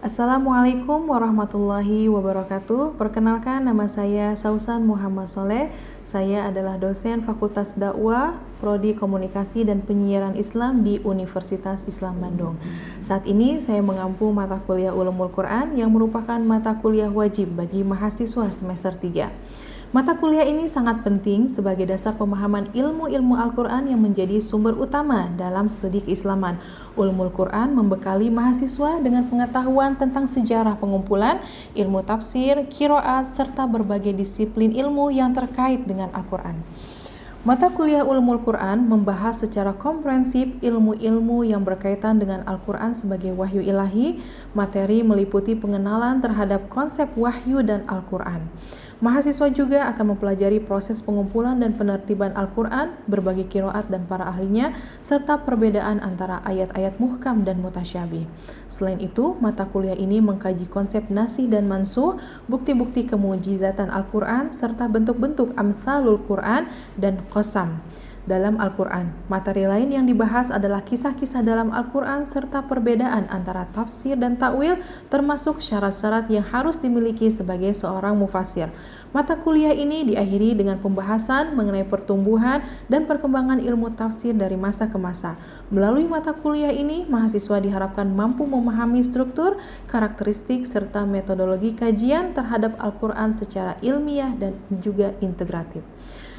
Assalamualaikum warahmatullahi wabarakatuh. Perkenalkan, nama saya Sausan Muhammad Soleh. Saya adalah dosen Fakultas Dakwah, Prodi Komunikasi dan Penyiaran Islam di Universitas Islam Bandung. Saat ini saya mengampu mata kuliah Ulumul Quran yang merupakan mata kuliah wajib bagi mahasiswa semester 3. Mata kuliah ini sangat penting sebagai dasar pemahaman ilmu-ilmu Al-Quran yang menjadi sumber utama dalam studi keislaman. Ulumul Quran membekali mahasiswa dengan pengetahuan tentang sejarah pengumpulan, ilmu tafsir, qiraat, serta berbagai disiplin ilmu yang terkait dengan Al-Quran. Mata kuliah Ulumul Quran membahas secara komprehensif ilmu-ilmu yang berkaitan dengan Al-Quran sebagai wahyu ilahi. Materi meliputi pengenalan terhadap konsep wahyu dan Al-Quran. Mahasiswa juga akan mempelajari proses pengumpulan dan penertiban Al-Quran, berbagai qiraat dan para ahlinya, serta perbedaan antara ayat-ayat muhkam dan mutasyabih. Selain itu, mata kuliah ini mengkaji konsep nasih dan mansuh, bukti-bukti kemujizatan Al-Quran, serta bentuk-bentuk amthalul Quran dan qasam dalam Al-Quran. Materi lain yang dibahas adalah kisah-kisah dalam Al-Quran serta perbedaan antara tafsir dan takwil, termasuk syarat-syarat yang harus dimiliki sebagai seorang mufassir. Mata kuliah ini diakhiri dengan pembahasan mengenai pertumbuhan dan perkembangan ilmu tafsir dari masa ke masa. Melalui mata kuliah ini, mahasiswa diharapkan mampu memahami struktur, karakteristik, serta metodologi kajian terhadap Al-Quran secara ilmiah dan juga integratif.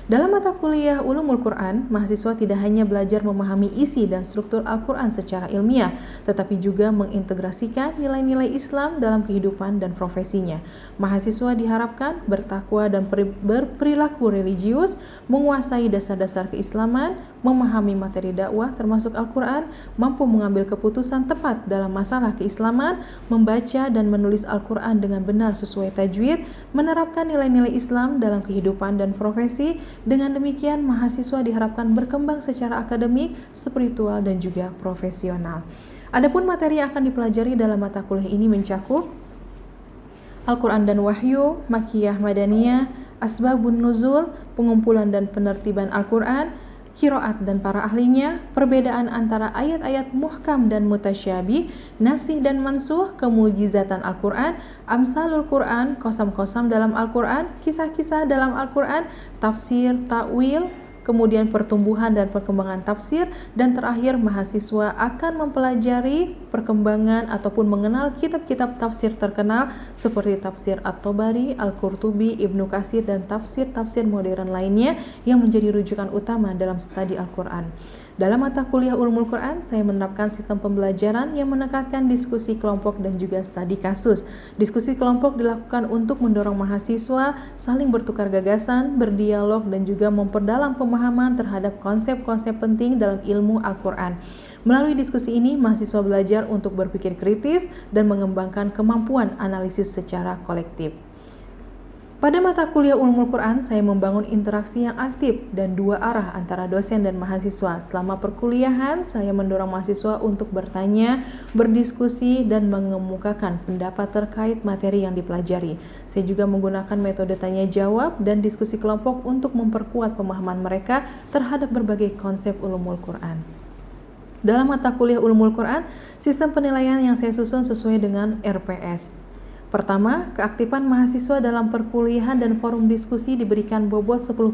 Dalam mata kuliah Ulumul Quran, mahasiswa tidak hanya belajar memahami isi dan struktur Al-Quran secara ilmiah, tetapi juga mengintegrasikan nilai-nilai Islam dalam kehidupan dan profesinya. Mahasiswa diharapkan bertakwa dan berperilaku religius, menguasai dasar-dasar keislaman, memahami materi dakwah termasuk Al-Quran, mampu mengambil keputusan tepat dalam masalah keislaman, membaca dan menulis Al-Quran dengan benar sesuai tajwid, menerapkan nilai-nilai Islam dalam kehidupan dan profesi. Dengan demikian, mahasiswa diharapkan berkembang secara akademik, spiritual, dan juga profesional. Adapun materi yang akan dipelajari dalam mata kuliah ini mencakup Al-Quran dan Wahyu, Makkiyah Madaniyah, Asbabun Nuzul, pengumpulan dan penertiban Al-Quran, qiraat dan para ahlinya, perbedaan antara ayat-ayat muhkam dan mutasyabih, nasih dan mansuh, kemujizatan Al-Quran, amsalul Quran, qasam-qasam dalam Al-Quran, kisah-kisah dalam Al-Quran, tafsir, takwil, kemudian pertumbuhan dan perkembangan tafsir, dan terakhir mahasiswa akan mempelajari perkembangan ataupun mengenal kitab-kitab tafsir terkenal seperti tafsir At-Tabari, Al-Qurtubi, Ibnu Katsir, dan tafsir-tafsir modern lainnya yang menjadi rujukan utama dalam studi Al-Quran. Dalam mata kuliah Ulumul Quran, saya menerapkan sistem pembelajaran yang menekankan diskusi kelompok dan juga studi kasus. Diskusi kelompok dilakukan untuk mendorong mahasiswa saling bertukar gagasan, berdialog, dan juga memperdalam pemahaman terhadap konsep-konsep penting dalam ilmu Al-Quran. Melalui diskusi ini, mahasiswa belajar untuk berpikir kritis dan mengembangkan kemampuan analisis secara kolektif. Pada mata kuliah Ulumul Quran, saya membangun interaksi yang aktif dan dua arah antara dosen dan mahasiswa. Selama perkuliahan, saya mendorong mahasiswa untuk bertanya, berdiskusi, dan mengemukakan pendapat terkait materi yang dipelajari. Saya juga menggunakan metode tanya jawab dan diskusi kelompok untuk memperkuat pemahaman mereka terhadap berbagai konsep Ulumul Quran. Dalam mata kuliah Ulumul Quran, sistem penilaian yang saya susun sesuai dengan RPS. Pertama, keaktifan mahasiswa dalam perkuliahan dan forum diskusi diberikan bobot 10%.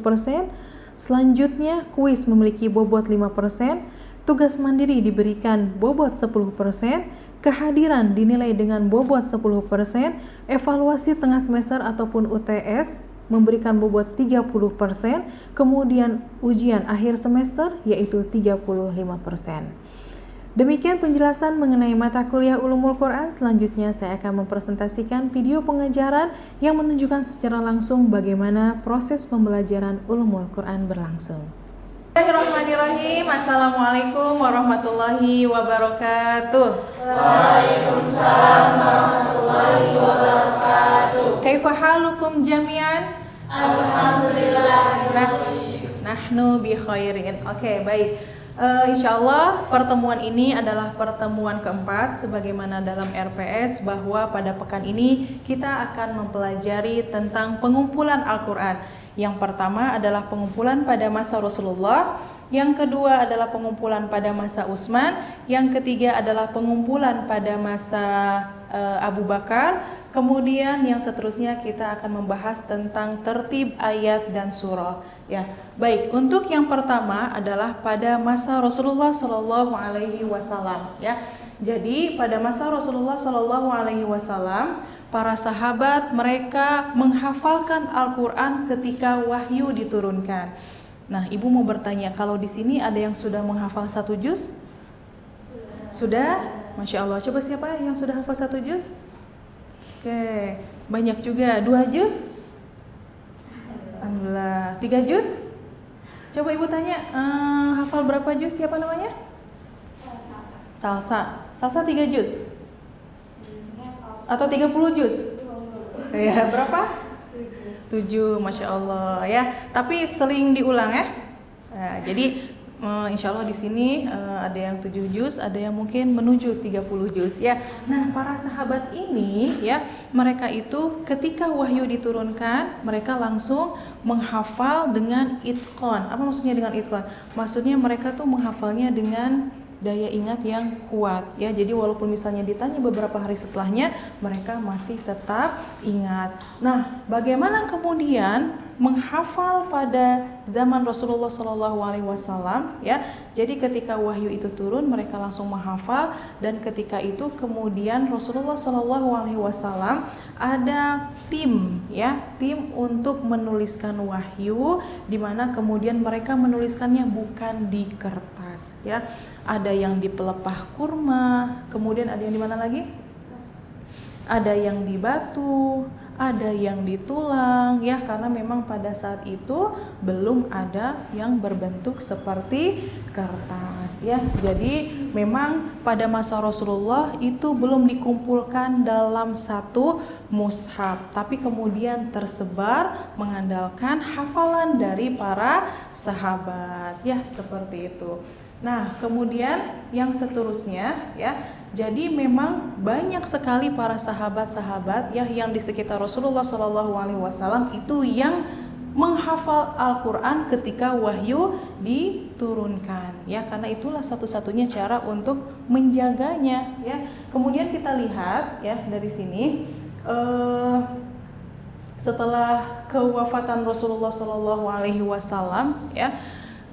Selanjutnya, kuis memiliki bobot 5%. Tugas mandiri diberikan bobot 10%. Kehadiran dinilai dengan bobot 10%. Evaluasi tengah semester ataupun UTS memberikan bobot 30%. Kemudian ujian akhir semester yaitu 35%. Demikian penjelasan mengenai mata kuliah Ulumul Quran. Selanjutnya saya akan mempresentasikan video pengajaran yang menunjukkan secara langsung bagaimana proses pembelajaran Ulumul Quran berlangsung. Bismillahirrahmanirrahim. Assalamualaikum warahmatullahi wabarakatuh. Waalaikumsalam warahmatullahi wabarakatuh. Kaifa halukum jami'an? Alhamdulillah. Nahnu bi khairin. Oke, baik. Insyaallah pertemuan ini adalah pertemuan keempat sebagaimana dalam RPS bahwa pada pekan ini kita akan mempelajari tentang pengumpulan Al-Quran. Yang pertama adalah pengumpulan pada masa Rasulullah, Yang kedua adalah pengumpulan pada masa Utsman, yang ketiga adalah pengumpulan pada masa Abu Bakar. Kemudian yang seterusnya kita akan membahas tentang tertib ayat dan surah. Ya, baik. Untuk yang pertama adalah pada masa Rasulullah Shallallahu Alaihi Wasallam. Ya, jadi pada masa Rasulullah Shallallahu Alaihi Wasallam, para sahabat mereka menghafalkan Al-Quran ketika wahyu diturunkan. Nah, ibu mau bertanya, kalau di sini ada yang sudah menghafal 1 juz? Sudah? Masya Allah. Coba siapa yang sudah hafal 1 juz? Oke, banyak juga. 2 juz? Alhamdulillah. 3 juz? Coba ibu tanya, hafal berapa juz? Siapa namanya? Salsa 3 juz? Atau 30 juz? Ya, berapa? 7, Masya Allah ya. Tapi sering diulang ya. Nah, jadi insya Allah di sini ada yang 7 juz, ada yang mungkin menuju 30 juz ya. Nah, para sahabat ini ya, mereka itu ketika wahyu diturunkan, mereka langsung menghafal dengan itqan. Apa maksudnya dengan itqan? Maksudnya mereka tuh menghafalnya dengan daya ingat yang kuat ya. Jadi walaupun misalnya ditanya beberapa hari setelahnya, mereka masih tetap ingat. Nah, bagaimana kemudian menghafal pada zaman Rasulullah SAW ya. Jadi ketika wahyu itu turun, mereka langsung menghafal, dan ketika itu kemudian Rasulullah SAW ada tim ya, tim untuk menuliskan wahyu, di mana kemudian mereka menuliskannya bukan di kertas ya. Ada yang di pelepah kurma, kemudian ada yang di mana lagi? Ada yang di batu, ada yang di tulang ya, karena memang pada saat itu belum ada yang berbentuk seperti kertas ya. Jadi memang pada masa Rasulullah itu belum dikumpulkan dalam satu mushaf, tapi kemudian tersebar mengandalkan hafalan dari para sahabat ya, seperti itu. Nah, kemudian yang seterusnya ya, jadi memang banyak sekali para sahabat-sahabat ya yang di sekitar Rasulullah SAW itu yang menghafal Al-Quran ketika wahyu diturunkan ya, karena itulah satu-satunya cara untuk menjaganya ya. Kemudian kita lihat ya dari sini, setelah kewafatan Rasulullah SAW ya,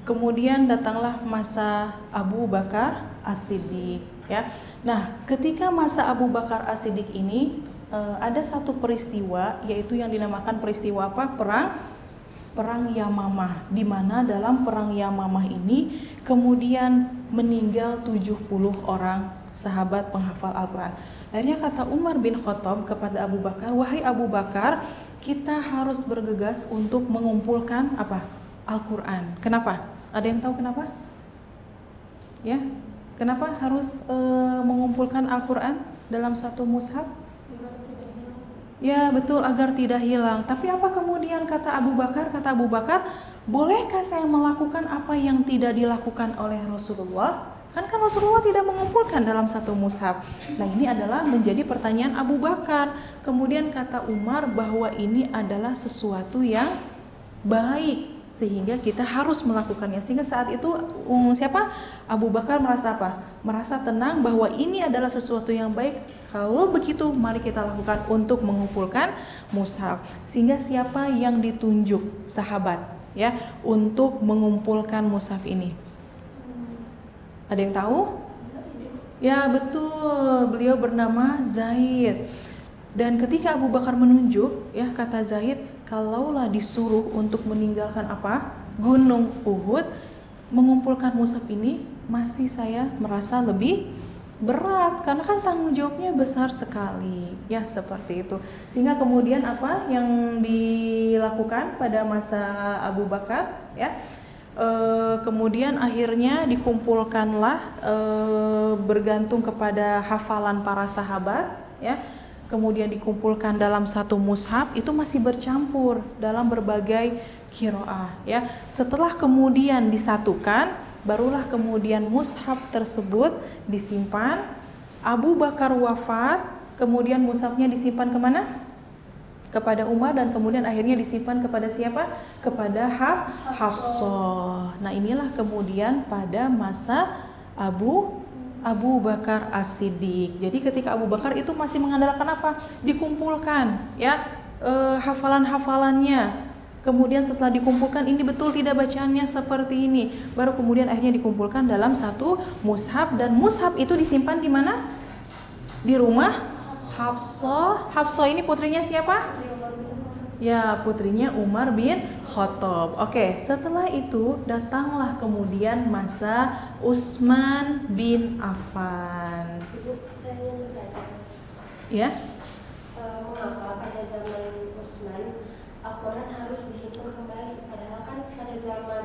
kemudian datanglah masa Abu Bakar As-Siddiq ya. Nah, ketika masa Abu Bakar As-Siddiq ini ada satu peristiwa, yaitu yang dinamakan peristiwa apa? Perang Yamamah, di mana dalam perang Yamamah ini kemudian meninggal 70 orang sahabat penghafal Al-Quran. Akhirnya kata Umar bin Khattab kepada Abu Bakar, wahai Abu Bakar, kita harus bergegas untuk mengumpulkan apa? Al-Quran. Kenapa? Ada yang tahu kenapa? Ya, kenapa harus mengumpulkan Al-Quran dalam satu mushaf? Ya betul, agar tidak hilang. Tapi apa kemudian kata Abu Bakar? Kata Abu Bakar, bolehkah saya melakukan apa yang tidak dilakukan oleh Rasulullah? Kan Rasulullah tidak mengumpulkan dalam satu mushaf. Nah, ini adalah menjadi pertanyaan Abu Bakar. Kemudian kata Umar bahwa ini adalah sesuatu yang baik, sehingga kita harus melakukannya. Sehingga saat itu siapa? Abu Bakar merasa apa? Merasa tenang bahwa ini adalah sesuatu yang baik. Kalau begitu, mari kita lakukan untuk mengumpulkan mushaf. Sehingga siapa yang ditunjuk sahabat ya untuk mengumpulkan mushaf ini? Ada yang tahu? Ya betul, beliau bernama Zaid. Dan ketika Abu Bakar menunjuk, ya kata Zaid, kalaulah disuruh untuk meninggalkan apa? Gunung Uhud, mengumpulkan mushaf ini masih saya merasa lebih berat, karena kan tanggung jawabnya besar sekali. Ya seperti itu. Sehingga kemudian apa yang dilakukan pada masa Abu Bakar ya? Kemudian akhirnya dikumpulkanlah bergantung kepada hafalan para sahabat ya. Kemudian dikumpulkan dalam satu mushaf, itu masih bercampur dalam berbagai qiraah ya. Setelah kemudian disatukan, barulah kemudian mushaf tersebut disimpan. Abu Bakar wafat, kemudian mushafnya disimpan kemana? kepada Umar dan kemudian akhirnya disimpan kepada siapa? Kepada Hafsah. Nah, inilah kemudian pada masa Abu Bakar As-Siddiq. Jadi ketika Abu Bakar itu masih mengandalkan apa? Dikumpulkan ya hafalan-hafalannya. Kemudian setelah dikumpulkan ini betul tidak bacaannya seperti ini. Baru kemudian akhirnya dikumpulkan dalam satu mushaf dan mushaf itu disimpan di mana? Di rumah Hafsah. Hafsah ini putrinya siapa? Ya, putrinya Umar bin Khattab. Oke, setelah itu datanglah kemudian masa Utsman bin Affan. Ibu, saya ingin bertanya. Ya? Mengapa pada zaman Utsman Al-Quran harus dihimpun kembali? Padahal kan pada zaman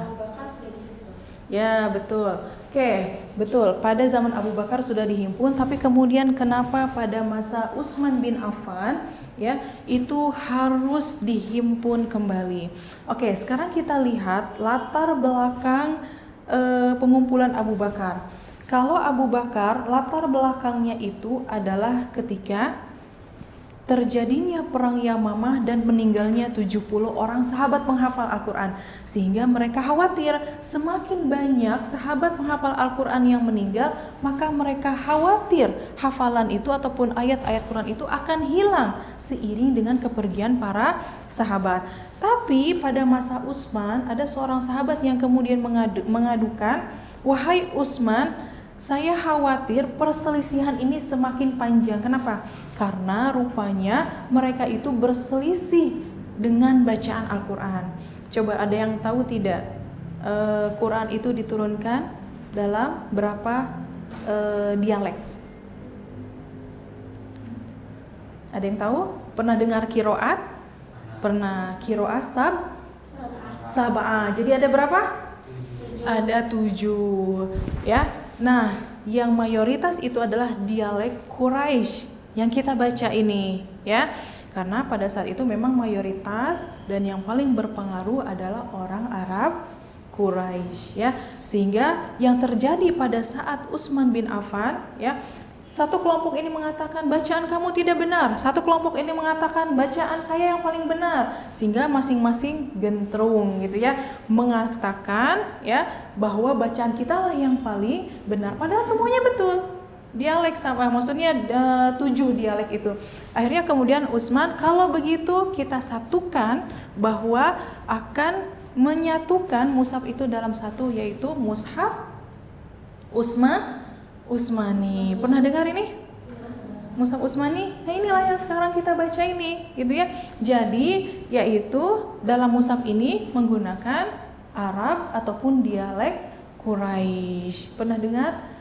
Abu Bakar sudah dihimpun. Ya, betul. Oke, betul. Pada zaman Abu Bakar sudah dihimpun, tapi kemudian kenapa pada masa Utsman bin Affan ya itu harus dihimpun kembali? Oke, sekarang kita lihat latar belakang pengumpulan Abu Bakar. Kalau Abu Bakar latar belakangnya itu adalah ketika terjadinya perang Yamamah dan meninggalnya 70 orang sahabat penghafal Al-Quran, sehingga mereka khawatir semakin banyak sahabat penghafal Al-Quran yang meninggal, maka mereka khawatir hafalan itu ataupun ayat-ayat Quran itu akan hilang seiring dengan kepergian para sahabat. Tapi pada masa Utsman ada seorang sahabat yang kemudian mengadukan, "Wahai Utsman, saya khawatir perselisihan ini semakin panjang." Kenapa? Karena rupanya mereka itu berselisih dengan bacaan Al-Quran. Coba ada yang tahu tidak? Quran itu diturunkan dalam berapa dialek? Ada yang tahu? Pernah dengar kiroat? Pernah kiroat sab'ah. Jadi ada berapa? Ada 7 ya. Nah, yang mayoritas itu adalah dialek Quraisy yang kita baca ini ya. Karena pada saat itu memang mayoritas dan yang paling berpengaruh adalah orang Arab Quraisy ya. Sehingga yang terjadi pada saat Utsman bin Affan ya, satu kelompok ini mengatakan bacaan kamu tidak benar, satu kelompok ini mengatakan bacaan saya yang paling benar, sehingga masing-masing gentrung gitu ya, mengatakan ya bahwa bacaan kita lah yang paling benar, padahal semuanya betul. Dialek sama, maksudnya 7 dialek itu. Akhirnya kemudian Utsman, kalau begitu kita satukan bahwa akan menyatukan mushaf itu dalam satu, yaitu mushaf Utsmani. Pernah dengar ini? Mushaf Utsmani? Nah, inilah yang sekarang kita baca ini, gitu ya. Jadi, yaitu dalam mushaf ini menggunakan Arab ataupun dialek Quraisy. Pernah dengar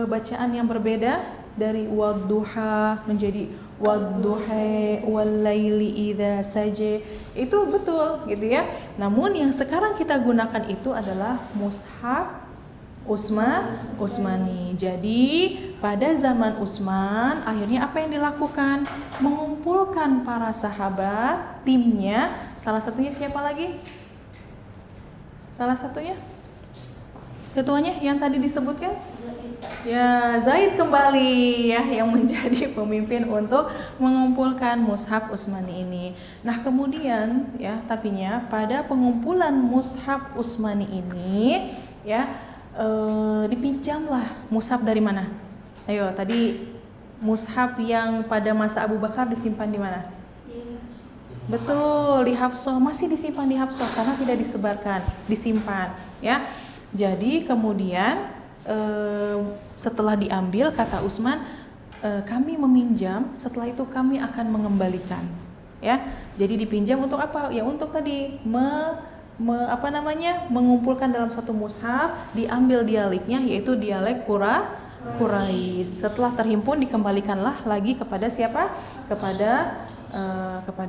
bacaan yang berbeda dari wadduha menjadi wadduha walaili idza saja? Itu betul, gitu ya. Namun yang sekarang kita gunakan itu adalah mushaf Utsmani. Jadi pada zaman Utsman akhirnya apa yang dilakukan? Mengumpulkan para sahabat, timnya. Salah satunya siapa lagi? Salah satunya? Ketuanya yang tadi disebutkan? Ya, Zaid kembali ya yang menjadi pemimpin untuk mengumpulkan mushaf Utsmani ini. Nah, kemudian ya, tapinya pada pengumpulan mushaf Utsmani ini ya dipinjamlah mushaf dari mana? Ayo, tadi mushaf yang pada masa Abu Bakar disimpan di mana? Betul, di Hafsah. Masih disimpan di Hafsah karena tidak disebarkan, disimpan ya. Jadi kemudian setelah diambil, kata Utsman, kami meminjam, setelah itu kami akan mengembalikan ya. Jadi dipinjam untuk apa? Ya untuk tadi mengumpulkan dalam satu mushaf, diambil dialeknya yaitu dialek Quraisy. Setelah terhimpun dikembalikanlah lagi kepada siapa? Kepada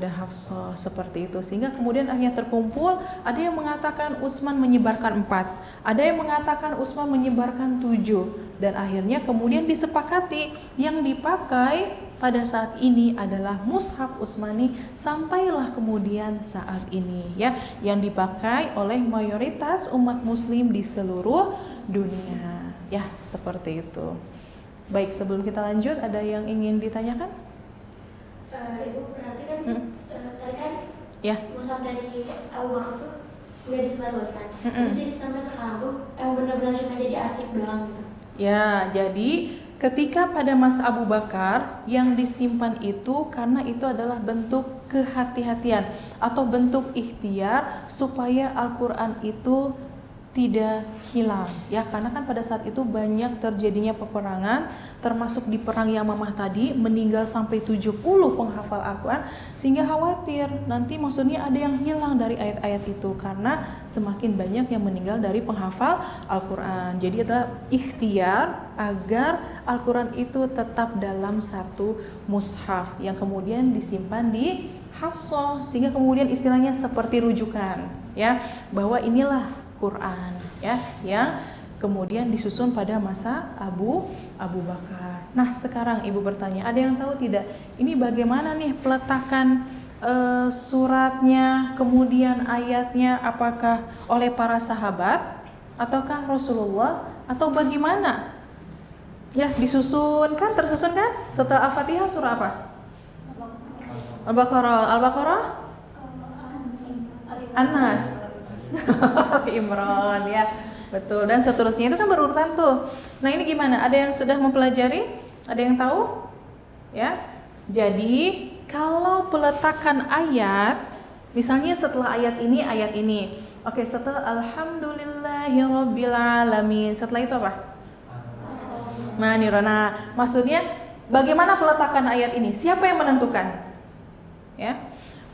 Hafsah, seperti itu. Sehingga kemudian akhirnya terkumpul. Ada yang mengatakan Utsman menyebarkan 4, ada yang mengatakan Utsman menyebarkan 7, dan akhirnya kemudian disepakati yang dipakai pada saat ini adalah mushaf Utsmani, sampailah kemudian saat ini ya, yang dipakai oleh mayoritas umat muslim di seluruh dunia ya, seperti itu. Baik, sebelum kita lanjut, ada yang ingin ditanyakan? Ibu, berarti kan Ya. mushaf dari Abu Bakar tuh nggak disebarluaskan. Jadi sampai sekarang tuh benar-benar cuma jadi arsip doang gitu. Ya, jadi ketika pada masa Abu Bakar yang disimpan itu karena itu adalah bentuk kehati-hatian atau bentuk ikhtiar supaya Al-Quran itu tidak hilang ya, karena kan pada saat itu banyak terjadinya peperangan, termasuk di perang Yamamah tadi meninggal sampai 70 penghafal Al-Quran, sehingga khawatir nanti maksudnya ada yang hilang dari ayat-ayat itu karena semakin banyak yang meninggal dari penghafal Al-Quran. Jadi adalah ikhtiar agar Al-Quran itu tetap dalam satu mushaf yang kemudian disimpan di Hafsah, sehingga kemudian istilahnya seperti rujukan ya, bahwa inilah Quran ya yang kemudian disusun pada masa Abu Bakar. Nah, sekarang Ibu bertanya, ada yang tahu tidak ini bagaimana nih peletakan suratnya, kemudian ayatnya, apakah oleh para sahabat ataukah Rasulullah atau bagaimana? Ya, disusun kan, tersusun kan? Setelah Al-Fatihah surah apa? Al-Baqarah, An-Nas, Imran ya, betul, dan seterusnya itu kan berurutan tuh. Nah, ini gimana? Ada yang sudah mempelajari? Ada yang tahu? Ya. Jadi, kalau peletakan ayat, misalnya setelah ayat ini. Oke, setelah alhamdulillahirabbil alamin. Setelah itu apa? Nah, maksudnya bagaimana peletakan ayat ini? Siapa yang menentukan? Ya.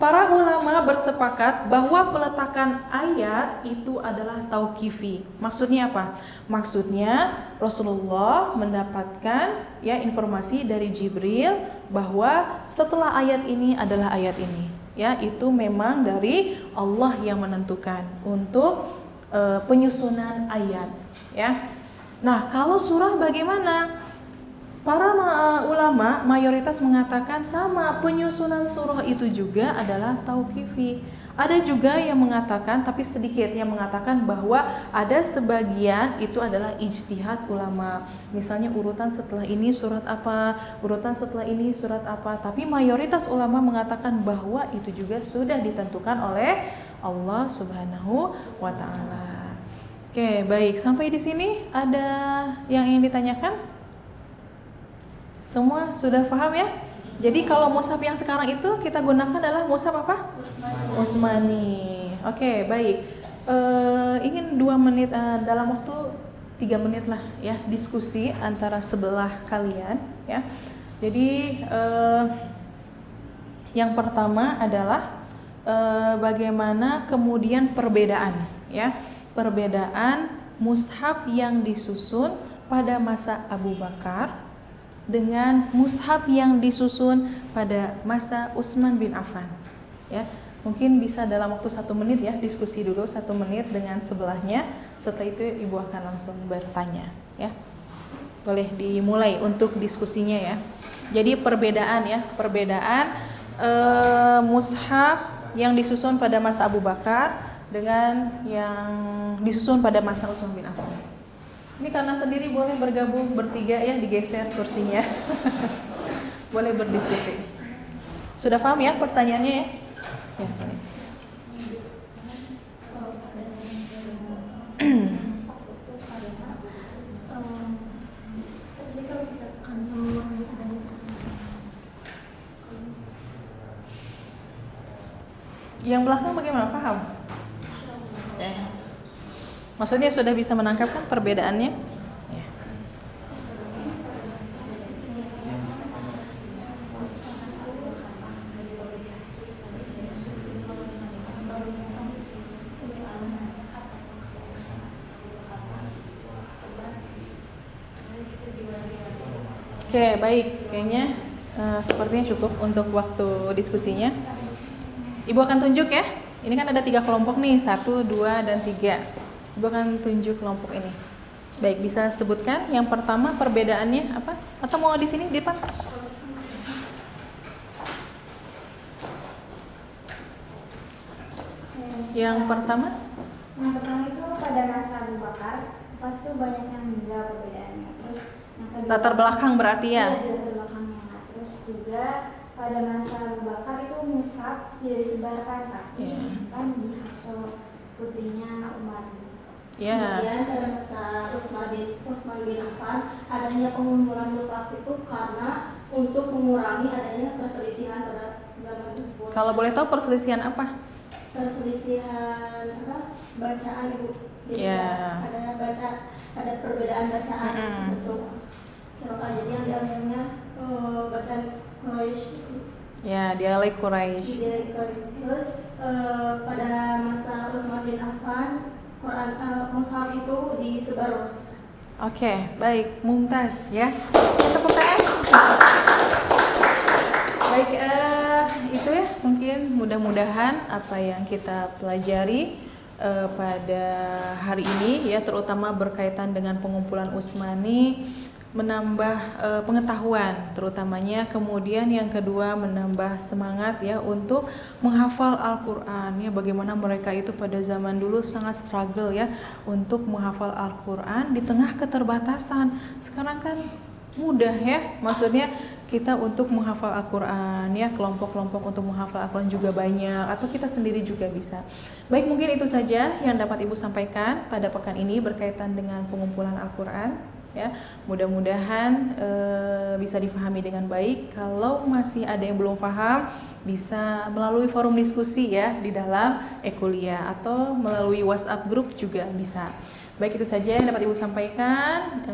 Para ulama bersepakat bahwa peletakan ayat itu adalah tauqifi. Maksudnya apa? Maksudnya Rasulullah mendapatkan ya informasi dari Jibril bahwa setelah ayat ini adalah ayat ini. Ya, itu memang dari Allah yang menentukan untuk penyusunan ayat. Ya. Nah, kalau surah bagaimana? Para ulama mayoritas mengatakan sama, penyusunan surah itu juga adalah tauqifi. Ada juga yang mengatakan, tapi sedikit yang mengatakan bahwa ada sebagian itu adalah ijtihad ulama. Misalnya urutan setelah ini surat apa, urutan setelah ini surat apa. Tapi mayoritas ulama mengatakan bahwa itu juga sudah ditentukan oleh Allah Subhanahu wa taala. Oke, baik. Sampai di sini ada yang ingin ditanyakan? Semua sudah paham ya? Jadi kalau mushaf yang sekarang itu kita gunakan adalah mushaf apa? Utsmani. Oke, baik. Ingin 2 menit dalam waktu 3 menit lah ya, diskusi antara sebelah kalian ya. Jadi yang pertama adalah bagaimana kemudian perbedaan ya, perbedaan mushaf yang disusun pada masa Abu Bakar dengan mushaf yang disusun pada masa Utsman bin Affan ya. Mungkin bisa dalam waktu 1 menit ya, diskusi dulu 1 menit dengan sebelahnya. Setelah itu Ibu akan langsung bertanya ya. Boleh dimulai untuk diskusinya ya. Jadi perbedaan ya, perbedaan mushaf yang disusun pada masa Abu Bakar dengan yang disusun pada masa Utsman bin Affan. Ini karena sendiri boleh bergabung bertiga ya, digeser kursinya. Boleh berdiskusi. Sudah paham ya pertanyaannya ya? Ya. Yang belakang bagaimana? Paham? Ya. Maksudnya sudah bisa menangkap kan perbedaannya? Ya. Oke, baik. Kayaknya sepertinya cukup untuk waktu diskusinya. Ibu akan tunjuk ya. Ini kan ada 3 kelompok nih, 1, 2, dan 3. Ibu akan tunjuk kelompok ini. Baik, bisa sebutkan yang pertama perbedaannya apa? Atau mau di sini di depan? Yang pertama? Yang pertama itu pada masa Abu Bakar, pas itu banyak yang meninggal perbedaannya. Terus yang kedua, Latar belakang berarti ya? Iya, latar belakangnya. Terus juga pada masa Abu Bakar itu mushaf tidak disebarkan, tapi disimpan di Hafsah putrinya Umar. Kemudian pada masa Utsman bin Affan adanya pengumpulan mushaf itu karena untuk mengurangi adanya perselisihan pada zaman tersebut. Kalau boleh tahu perselisihan apa? Perselisihan bacaan Ibu. Jadi ada perbedaan bacaan untuk jadi yang diambilnya bacaan Quraisy. Ya, dialek Quraisy. Terus pada masa Utsman bin Affan Quran mushaf itu disebar. Oke, baik, mumtaz ya. Tepuk tangan. Baik, itu ya mungkin mudah-mudahan apa yang kita pelajari pada hari ini ya, terutama berkaitan dengan pengumpulan Utsmani, menambah pengetahuan terutamanya, kemudian yang kedua menambah semangat ya untuk menghafal Al-Qur'an ya, bagaimana mereka itu pada zaman dulu sangat struggle ya untuk menghafal Al-Qur'an di tengah keterbatasan. Sekarang kan mudah ya, maksudnya kita untuk menghafal Al-Qur'an ya, kelompok-kelompok untuk menghafal Al-Qur'an juga banyak, atau kita sendiri juga bisa. Baik, mungkin itu saja yang dapat Ibu sampaikan pada pekan ini berkaitan dengan pengumpulan Al-Qur'an. Ya, mudah-mudahan bisa difahami dengan baik. Kalau masih ada yang belum paham, bisa melalui forum diskusi ya di dalam e-kuliah atau melalui WhatsApp group juga bisa. Baik, itu saja yang dapat Ibu sampaikan.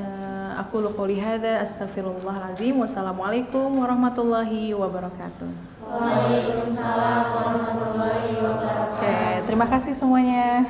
Aku qouli hadza, astaghfirullahalazim. Wassalamualaikum warahmatullahi wabarakatuh. Waalaikumsalam warahmatullahi wabarakatuh. Oke, terima kasih semuanya.